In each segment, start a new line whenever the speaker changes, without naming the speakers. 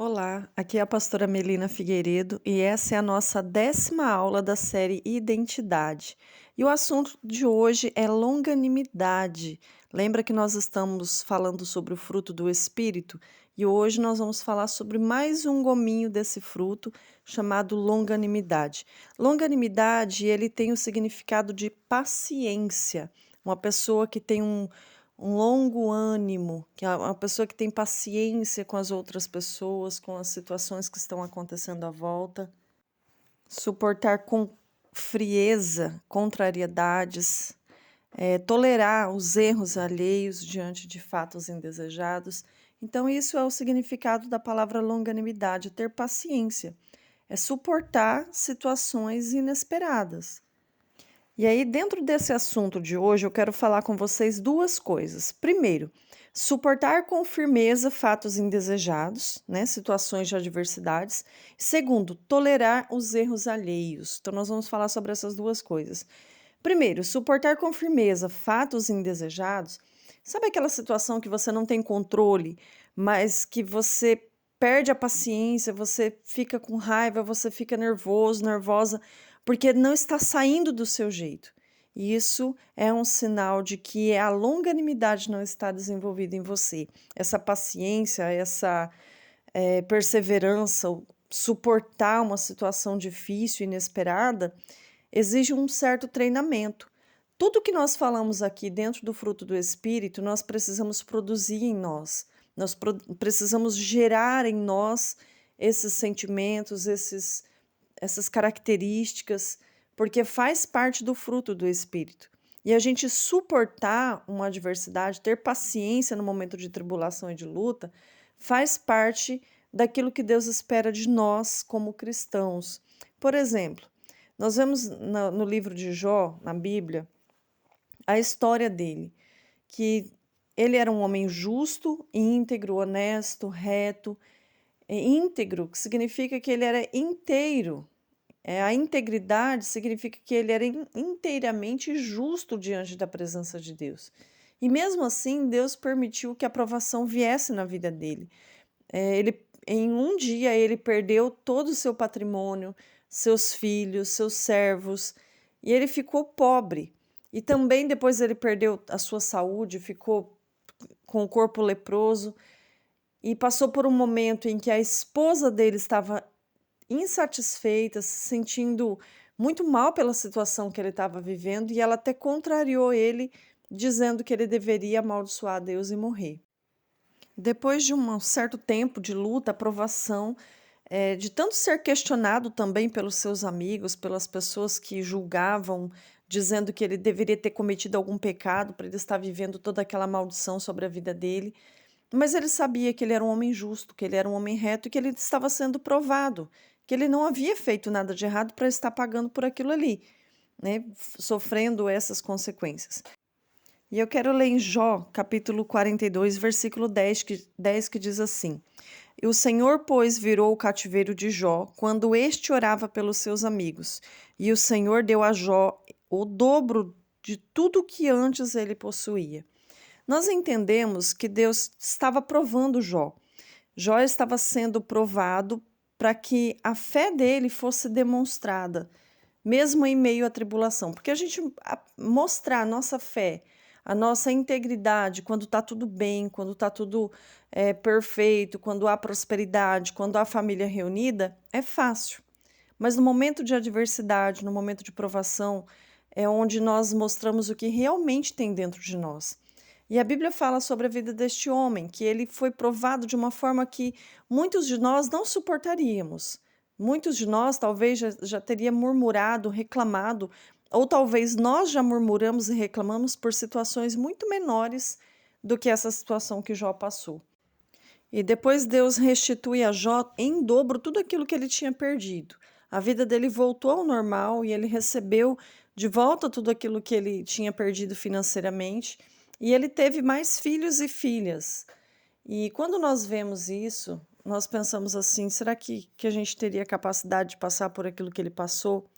Olá, aqui é a pastora Melina Figueiredo e essa é a nossa 10ª aula da série Identidade. E o assunto de hoje é longanimidade. Lembra que nós estamos falando sobre o fruto do Espírito? E hoje nós vamos falar sobre mais um gominho desse fruto chamado longanimidade. Longanimidade, ele tem o significado de paciência. Uma pessoa que tem um longo ânimo, que é uma pessoa que tem paciência com as outras pessoas, com as situações que estão acontecendo à volta, suportar com frieza contrariedades, tolerar os erros alheios diante de fatos indesejados. Então, isso é o significado da palavra longanimidade, ter paciência, é suportar situações inesperadas. E aí, dentro desse assunto de hoje, eu quero falar com vocês duas coisas. Primeiro, suportar com firmeza fatos indesejados, né, situações de adversidades. Segundo, tolerar os erros alheios. Então, nós vamos falar sobre essas duas coisas. Primeiro, suportar com firmeza fatos indesejados. Sabe aquela situação que você não tem controle, mas que você perde a paciência, você fica com raiva, você fica nervoso, nervosa, porque não está saindo do seu jeito. E isso é um sinal de que a longanimidade não está desenvolvida em você. Essa paciência, essa perseverança, suportar uma situação difícil, inesperada, exige um certo treinamento. Tudo que nós falamos aqui dentro do fruto do Espírito, nós precisamos produzir em nós. Nós precisamos gerar em nós esses sentimentos, essas características, porque faz parte do fruto do Espírito. E a gente suportar uma adversidade, ter paciência no momento de tribulação e de luta, faz parte daquilo que Deus espera de nós como cristãos. Por exemplo, nós vemos no livro de Jó, na Bíblia, a história dele, que ele era um homem justo, íntegro, honesto, reto. Íntegro, que significa que ele era inteiro. A integridade significa que ele era inteiramente justo diante da presença de Deus. E mesmo assim, Deus permitiu que a provação viesse na vida dele. Em um dia, ele perdeu todo o seu patrimônio, seus filhos, seus servos, e ele ficou pobre. E também depois ele perdeu a sua saúde, ficou com o corpo leproso, e passou por um momento em que a esposa dele estava insatisfeita, se sentindo muito mal pela situação que ele estava vivendo, e ela até contrariou ele, dizendo que ele deveria amaldiçoar Deus e morrer. Depois de um certo tempo de luta, provação, de tanto ser questionado também pelos seus amigos, pelas pessoas que julgavam, dizendo que ele deveria ter cometido algum pecado para ele estar vivendo toda aquela maldição sobre a vida dele, mas ele sabia que ele era um homem justo, que ele era um homem reto e que ele estava sendo provado, que ele não havia feito nada de errado para estar pagando por aquilo ali, né, sofrendo essas consequências. E eu quero ler em Jó, capítulo 42, versículo 10 que diz assim: E o Senhor, pois, virou o cativeiro de Jó, quando este orava pelos seus amigos, e o Senhor deu a Jó o dobro de tudo que antes ele possuía. Nós entendemos que Deus estava provando Jó. Jó estava sendo provado para que a fé dele fosse demonstrada, mesmo em meio à tribulação. Porque a gente mostrar a nossa fé, a nossa integridade, quando está tudo bem, quando está tudo perfeito, quando há prosperidade, quando há família reunida, é fácil. Mas no momento de adversidade, no momento de provação, é onde nós mostramos o que realmente tem dentro de nós. E a Bíblia fala sobre a vida deste homem, que ele foi provado de uma forma que muitos de nós não suportaríamos. Muitos de nós talvez já teria murmurado, reclamado, ou talvez nós já murmuramos e reclamamos por situações muito menores do que essa situação que Jó passou. E depois Deus restitui a Jó em dobro tudo aquilo que ele tinha perdido. A vida dele voltou ao normal e ele recebeu de volta tudo aquilo que ele tinha perdido financeiramente. E ele teve mais filhos e filhas. E quando nós vemos isso, nós pensamos assim: será que a gente teria capacidade de passar por aquilo que ele passou?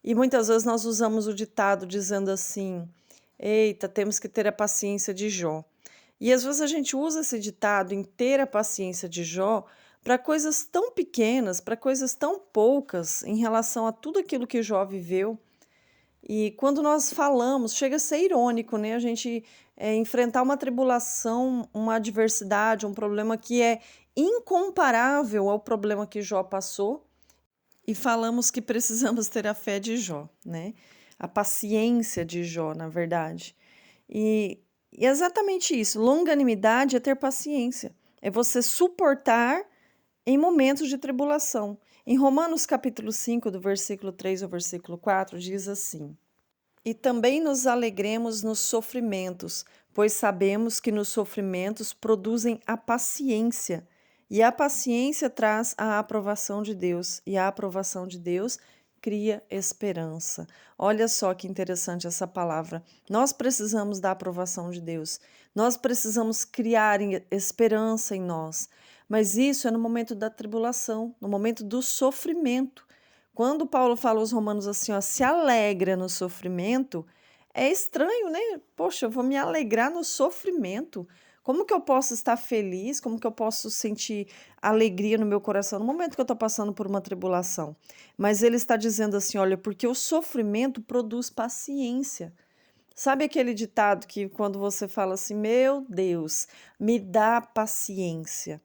E muitas vezes nós usamos o ditado dizendo assim: eita, temos que ter a paciência de Jó. E às vezes a gente usa esse ditado em ter a paciência de Jó para coisas tão pequenas, para coisas tão poucas em relação a tudo aquilo que Jó viveu. E quando nós falamos, chega a ser irônico, né? A gente enfrentar uma tribulação, uma adversidade, um problema que é incomparável ao problema que Jó passou, e falamos que precisamos ter a fé de Jó, né? A paciência de Jó, na verdade. E é exatamente isso. Longanimidade é ter paciência, é você suportar em momentos de tribulação. Em Romanos capítulo 5, do versículo 3 ao versículo 4, diz assim: E também nos alegremos nos sofrimentos, pois sabemos que nos sofrimentos produzem a paciência, e a paciência traz a aprovação de Deus, e a aprovação de Deus cria esperança. Olha só que interessante essa palavra. Nós precisamos da aprovação de Deus. Nós precisamos criar esperança em nós. Mas isso é no momento da tribulação, no momento do sofrimento. Quando Paulo fala aos Romanos assim, ó, se alegra no sofrimento, é estranho, né? Poxa, eu vou me alegrar no sofrimento. Como que eu posso estar feliz? Como que eu posso sentir alegria no meu coração no momento que eu estou passando por uma tribulação? Mas ele está dizendo assim, olha, porque o sofrimento produz paciência. Sabe aquele ditado que quando você fala assim, meu Deus, me dá paciência.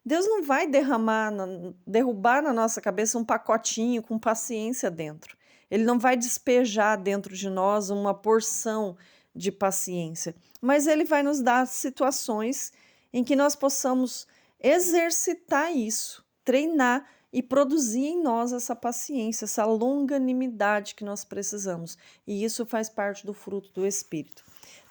Deus não vai derrubar na nossa cabeça um pacotinho com paciência dentro. Ele não vai despejar dentro de nós uma porção de paciência, mas ele vai nos dar situações em que nós possamos exercitar isso, treinar e produzir em nós essa paciência, essa longanimidade que nós precisamos. E isso faz parte do fruto do Espírito.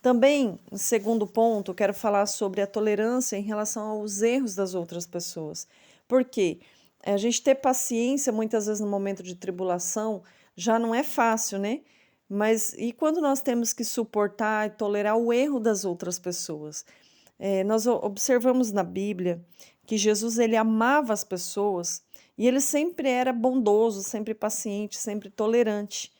Também, em segundo ponto, quero falar sobre a tolerância em relação aos erros das outras pessoas. Por quê? A gente ter paciência, muitas vezes no momento de tribulação, já não é fácil, né? Mas e quando nós temos que suportar e tolerar o erro das outras pessoas? Nós observamos na Bíblia que Jesus ele amava as pessoas e ele sempre era bondoso, sempre paciente, sempre tolerante.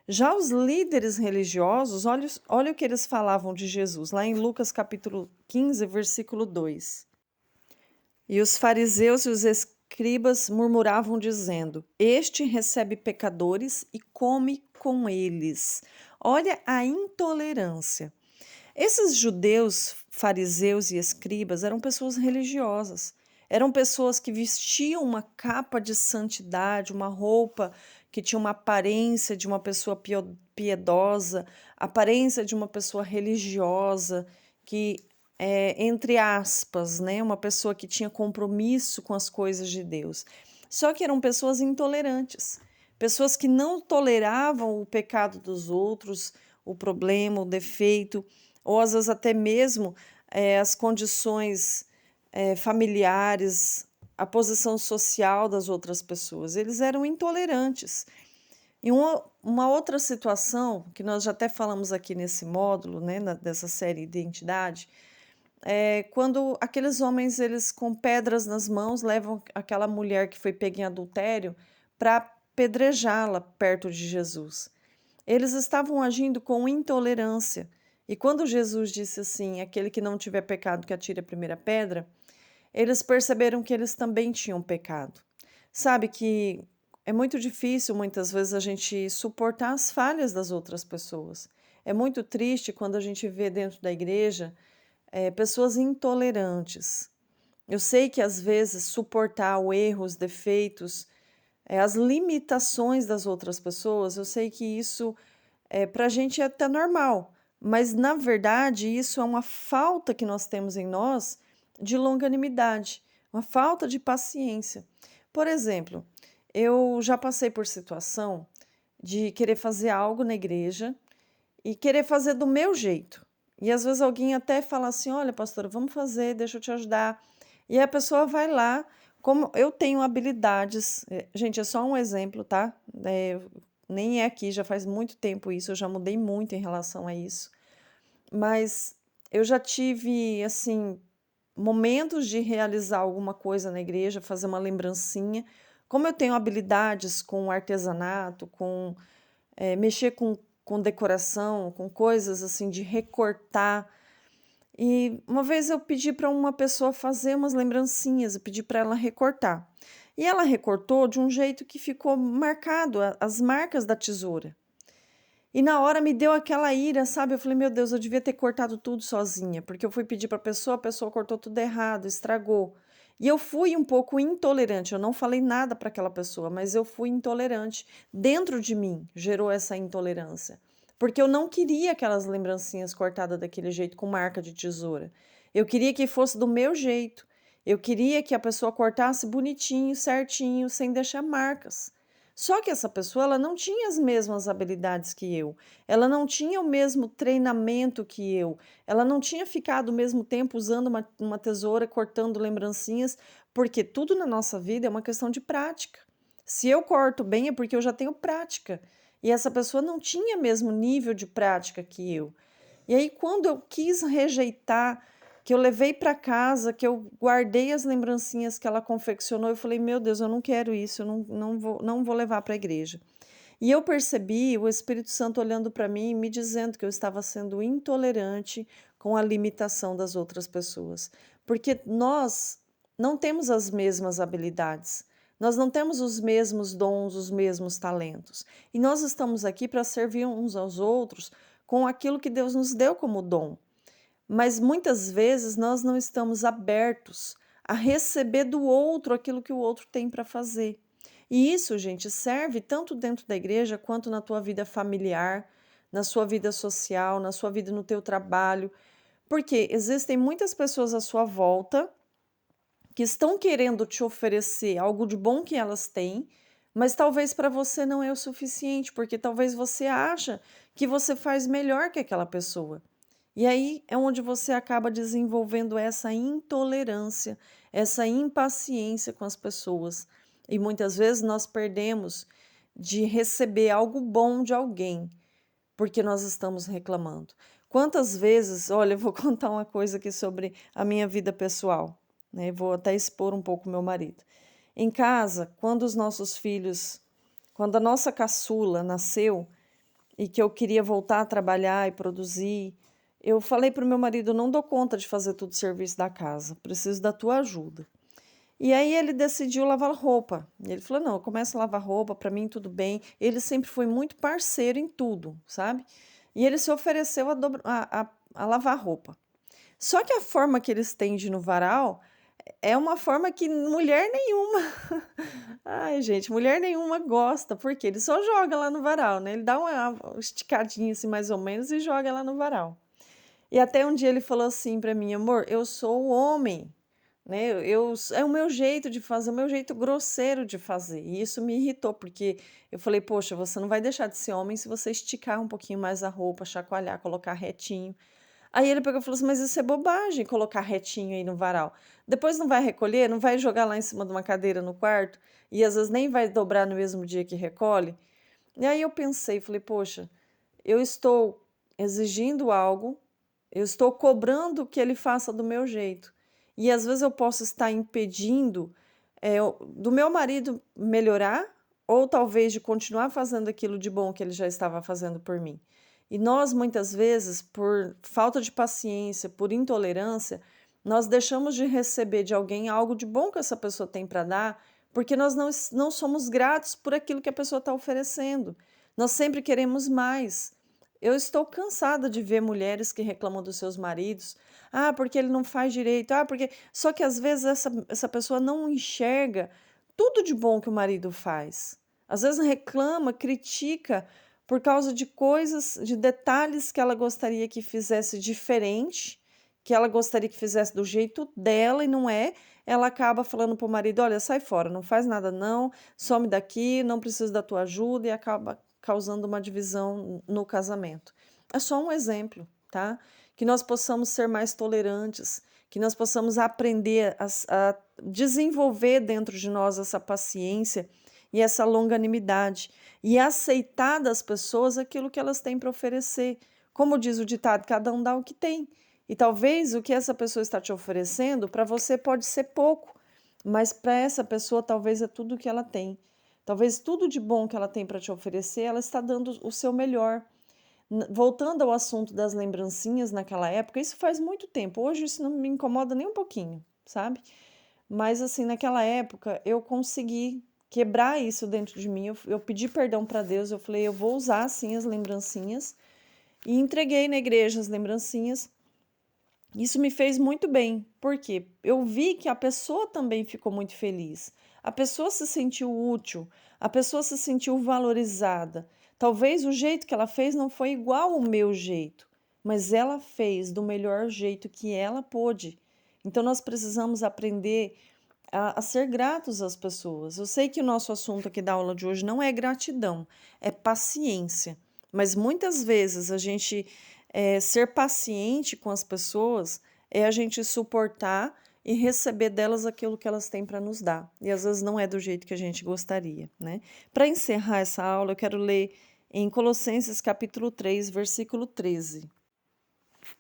Já os líderes religiosos, olha o que eles falavam de Jesus, lá em Lucas capítulo 15, versículo 2. E os fariseus e os escribas murmuravam, dizendo: Este recebe pecadores e come com eles. Olha a intolerância. Esses judeus, fariseus e escribas eram pessoas religiosas. Eram pessoas que vestiam uma capa de santidade, uma roupa que tinha uma aparência de uma pessoa piedosa, aparência de uma pessoa religiosa, que, entre aspas, né, uma pessoa que tinha compromisso com as coisas de Deus. Só que eram pessoas intolerantes, pessoas que não toleravam o pecado dos outros, o problema, o defeito, ou às vezes até mesmo as condições familiares, a posição social das outras pessoas. Eles eram intolerantes. E uma outra situação, que nós já até falamos aqui nesse módulo, né, dessa série Identidade, é quando aqueles homens, eles com pedras nas mãos, levam aquela mulher que foi pega em adultério para apedrejá-la perto de Jesus. Eles estavam agindo com intolerância. E quando Jesus disse assim, aquele que não tiver pecado que atire a primeira pedra, eles perceberam que eles também tinham pecado. Sabe que é muito difícil muitas vezes a gente suportar as falhas das outras pessoas. É muito triste quando a gente vê dentro da igreja pessoas intolerantes. Eu sei que às vezes suportar o erro, os defeitos, as limitações das outras pessoas, eu sei que isso para a gente é até normal, mas na verdade isso é uma falta que nós temos em nós de longanimidade, uma falta de paciência. Por exemplo, eu já passei por situação de querer fazer algo na igreja e querer fazer do meu jeito. E às vezes alguém até fala assim: Olha, pastora, vamos fazer, deixa eu te ajudar. E a pessoa vai lá, como eu tenho habilidades, gente, é só um exemplo, tá? Nem é aqui, já faz muito tempo isso, eu já mudei muito em relação a isso. Mas eu já tive, assim, momentos de realizar alguma coisa na igreja, fazer uma lembrancinha. Como eu tenho habilidades com artesanato, com mexer com decoração, com coisas assim de recortar, E uma vez eu pedi para uma pessoa fazer umas lembrancinhas, eu pedi para ela recortar. E ela recortou de um jeito que ficou marcado as marcas da tesoura. E na hora me deu aquela ira, sabe? Eu falei, meu Deus, eu devia ter cortado tudo sozinha, porque eu fui pedir para a pessoa cortou tudo errado, estragou. E eu fui um pouco intolerante, eu não falei nada para aquela pessoa, mas eu fui intolerante. Dentro de mim gerou essa intolerância, porque eu não queria aquelas lembrancinhas cortadas daquele jeito, com marca de tesoura. Eu queria que fosse do meu jeito. Eu queria que a pessoa cortasse bonitinho, certinho, sem deixar marcas. Só que essa pessoa, ela não tinha as mesmas habilidades que eu, ela não tinha o mesmo treinamento que eu, ela não tinha ficado o mesmo tempo usando uma tesoura, cortando lembrancinhas, porque tudo na nossa vida é uma questão de prática. Se eu corto bem é porque eu já tenho prática, e essa pessoa não tinha mesmo nível de prática que eu. E aí, quando eu quis rejeitar, que eu levei para casa, que eu guardei as lembrancinhas que ela confeccionou, eu falei, meu Deus, eu não quero isso, eu não vou levar para a igreja. E eu percebi o Espírito Santo olhando para mim e me dizendo que eu estava sendo intolerante com a limitação das outras pessoas. Porque nós não temos as mesmas habilidades, nós não temos os mesmos dons, os mesmos talentos. E nós estamos aqui para servir uns aos outros com aquilo que Deus nos deu como dom. Mas muitas vezes nós não estamos abertos a receber do outro aquilo que o outro tem para fazer. E isso, gente, serve tanto dentro da igreja quanto na tua vida familiar, na sua vida social, na sua vida no teu trabalho, porque existem muitas pessoas à sua volta que estão querendo te oferecer algo de bom que elas têm, mas talvez para você não é o suficiente, porque talvez você acha que você faz melhor que aquela pessoa. E aí é onde você acaba desenvolvendo essa intolerância, essa impaciência com as pessoas. E muitas vezes nós perdemos de receber algo bom de alguém, porque nós estamos reclamando. Quantas vezes, olha, eu vou contar uma coisa aqui sobre a minha vida pessoal, né? Vou até expor um pouco meu marido. Em casa, quando os nossos filhos, quando a nossa caçula nasceu, e que eu queria voltar a trabalhar e produzir, eu falei para o meu marido, não dou conta de fazer tudo o serviço da casa, preciso da tua ajuda. E aí ele decidiu lavar roupa. Ele falou, não, eu começo a lavar roupa, para mim tudo bem. Ele sempre foi muito parceiro em tudo, sabe? E ele se ofereceu a lavar roupa. Só que a forma que eles têm de ir no varal é uma forma que mulher nenhuma, ai gente, mulher nenhuma gosta, porque ele só joga lá no varal, né? Ele dá uma esticadinha assim mais ou menos e joga lá no varal. E até um dia ele falou assim para mim, amor, eu sou o homem, né? É o meu jeito de fazer, o meu jeito grosseiro de fazer. E isso me irritou, porque eu falei, poxa, você não vai deixar de ser homem se você esticar um pouquinho mais a roupa, chacoalhar, colocar retinho. Aí ele pegou e falou assim: mas isso é bobagem, colocar retinho aí no varal. Depois não vai recolher, não vai jogar lá em cima de uma cadeira no quarto e às vezes nem vai dobrar no mesmo dia que recolhe. E aí eu pensei, falei: poxa, eu estou exigindo algo, eu estou cobrando que ele faça do meu jeito. E às vezes eu posso estar impedindo do meu marido melhorar ou talvez de continuar fazendo aquilo de bom que ele já estava fazendo por mim. E nós, muitas vezes, por falta de paciência, por intolerância, nós deixamos de receber de alguém algo de bom que essa pessoa tem para dar, porque nós não somos gratos por aquilo que a pessoa está oferecendo. Nós sempre queremos mais. Eu estou cansada de ver mulheres que reclamam dos seus maridos. Ah, porque ele não faz direito. Ah, porque. Só que às vezes essa pessoa não enxerga tudo de bom que o marido faz. Às vezes reclama, critica por causa de coisas, de detalhes que ela gostaria que fizesse diferente, que ela gostaria que fizesse do jeito dela e não é. Ela acaba falando para o marido: olha, sai fora, não faz nada não, some daqui, não preciso da tua ajuda, e acaba causando uma divisão no casamento. É só um exemplo, tá? Que nós possamos ser mais tolerantes, que nós possamos aprender a desenvolver dentro de nós essa paciência e essa longanimidade e aceitar das pessoas aquilo que elas têm para oferecer. Como diz o ditado, cada um dá o que tem. E talvez o que essa pessoa está te oferecendo para você pode ser pouco, mas para essa pessoa talvez é tudo o que ela tem. Talvez tudo de bom que ela tem para te oferecer, ela está dando o seu melhor. Voltando ao assunto das lembrancinhas naquela época, isso faz muito tempo. Hoje isso não me incomoda nem um pouquinho, sabe? Mas assim, naquela época eu consegui quebrar isso dentro de mim. Eu pedi perdão para Deus, eu falei, eu vou usar sim as lembrancinhas e entreguei na igreja as lembrancinhas. Isso me fez muito bem, porque eu vi que a pessoa também ficou muito feliz. A pessoa se sentiu útil, a pessoa se sentiu valorizada. Talvez o jeito que ela fez não foi igual ao meu jeito, mas ela fez do melhor jeito que ela pôde. Então nós precisamos aprender a ser gratos às pessoas. Eu sei que o nosso assunto aqui da aula de hoje não é gratidão, é paciência. Mas muitas vezes a gente ser paciente com as pessoas é a gente suportar e receber delas aquilo que elas têm para nos dar. E às vezes não é do jeito que a gente gostaria, né? Para encerrar essa aula, eu quero ler em Colossenses capítulo 3, versículo 13,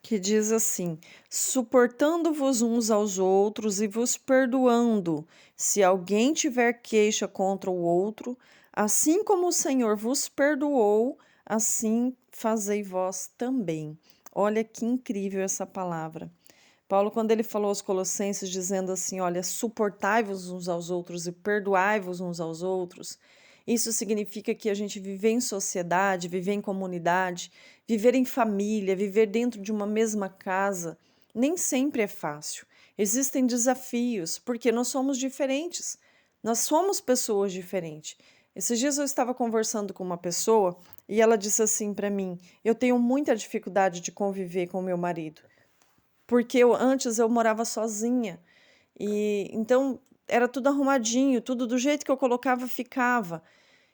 que diz assim: suportando-vos uns aos outros e vos perdoando, se alguém tiver queixa contra o outro, assim como o Senhor vos perdoou, assim fazei vós também. Olha que incrível essa palavra. Paulo, quando ele falou aos Colossenses, dizendo assim: olha, suportai-vos uns aos outros e perdoai-vos uns aos outros, isso significa que a gente viver em sociedade, viver em comunidade, viver em família, viver dentro de uma mesma casa, nem sempre é fácil. Existem desafios, porque nós somos diferentes. Nós somos pessoas diferentes. Esses dias eu estava conversando com uma pessoa e ela disse assim para mim: eu tenho muita dificuldade de conviver com meu marido porque antes eu morava sozinha e então era tudo arrumadinho, tudo do jeito que eu colocava ficava.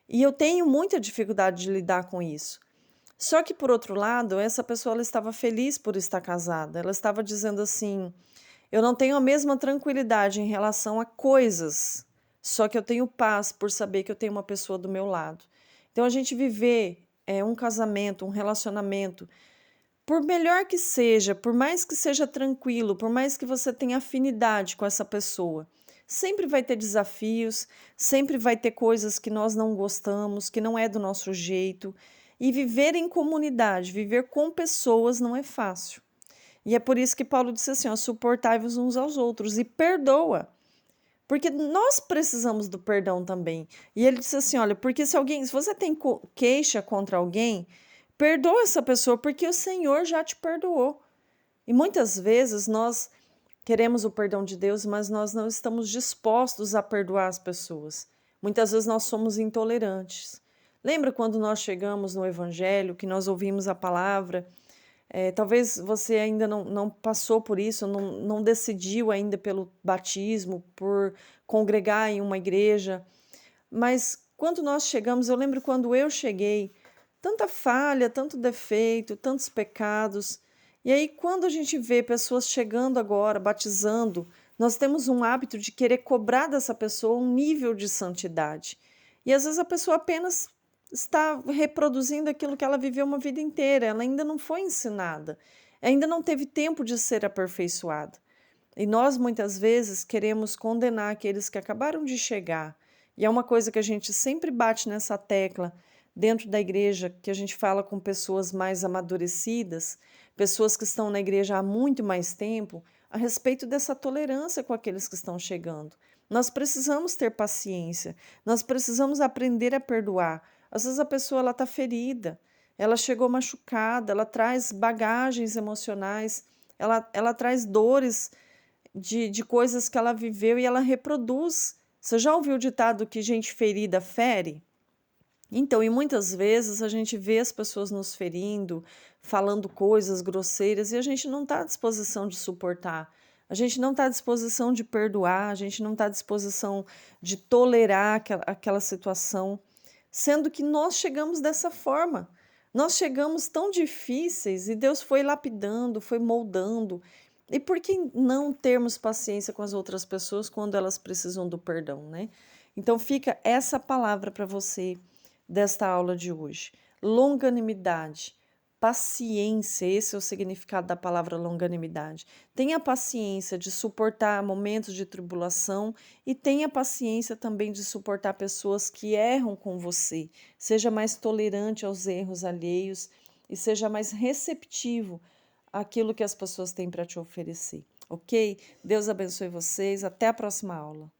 E eu tenho muita dificuldade de lidar com isso. Só que por outro lado, essa pessoa ela estava feliz por estar casada. Ela estava dizendo assim: eu não tenho a mesma tranquilidade em relação a coisas, só que eu tenho paz por saber que eu tenho uma pessoa do meu lado. Então a gente viver um casamento, um relacionamento por melhor que seja, por mais que seja tranquilo, por mais que você tenha afinidade com essa pessoa, sempre vai ter desafios, sempre vai ter coisas que nós não gostamos, que não é do nosso jeito. E viver em comunidade, viver com pessoas não é fácil. E é por isso que Paulo disse assim: ó, suportai-vos uns aos outros e perdoa. Porque nós precisamos do perdão também. E ele disse assim: olha, porque se você tem queixa contra alguém, perdoa essa pessoa, porque o Senhor já te perdoou. E muitas vezes nós queremos o perdão de Deus, mas nós não estamos dispostos a perdoar as pessoas. Muitas vezes nós somos intolerantes. Lembra quando nós chegamos no Evangelho, que nós ouvimos a palavra? Talvez você ainda não passou por isso, não decidiu ainda pelo batismo, por congregar em uma igreja, mas quando nós chegamos, eu lembro quando eu cheguei, tanta falha, tanto defeito, tantos pecados. E aí, quando a gente vê pessoas chegando agora, batizando, nós temos um hábito de querer cobrar dessa pessoa um nível de santidade. E às vezes a pessoa apenas está reproduzindo aquilo que ela viveu uma vida inteira, ela ainda não foi ensinada, ainda não teve tempo de ser aperfeiçoada. E nós muitas vezes queremos condenar aqueles que acabaram de chegar. E é uma coisa que a gente sempre bate nessa tecla dentro da igreja, que a gente fala com pessoas mais amadurecidas, pessoas que estão na igreja há muito mais tempo, a respeito dessa tolerância com aqueles que estão chegando. Nós precisamos ter paciência, nós precisamos aprender a perdoar. Às vezes a pessoa ela está ferida, ela chegou machucada, ela traz bagagens emocionais, ela traz dores de coisas que ela viveu e ela reproduz. Você já ouviu o ditado que gente ferida fere? Então, e muitas vezes a gente vê as pessoas nos ferindo, falando coisas grosseiras e a gente não está à disposição de suportar. A gente não está à disposição de perdoar, a gente não está à disposição de tolerar aquela situação, sendo que nós chegamos dessa forma. Nós chegamos tão difíceis e Deus foi lapidando, foi moldando. E por que não termos paciência com as outras pessoas quando elas precisam do perdão, né? Então fica essa palavra para você desta aula de hoje. Longanimidade, paciência, esse é o significado da palavra longanimidade. Tenha paciência de suportar momentos de tribulação e tenha paciência também de suportar pessoas que erram com você. Seja mais tolerante aos erros alheios e seja mais receptivo àquilo que as pessoas têm para te oferecer, ok? Deus abençoe vocês, até a próxima aula.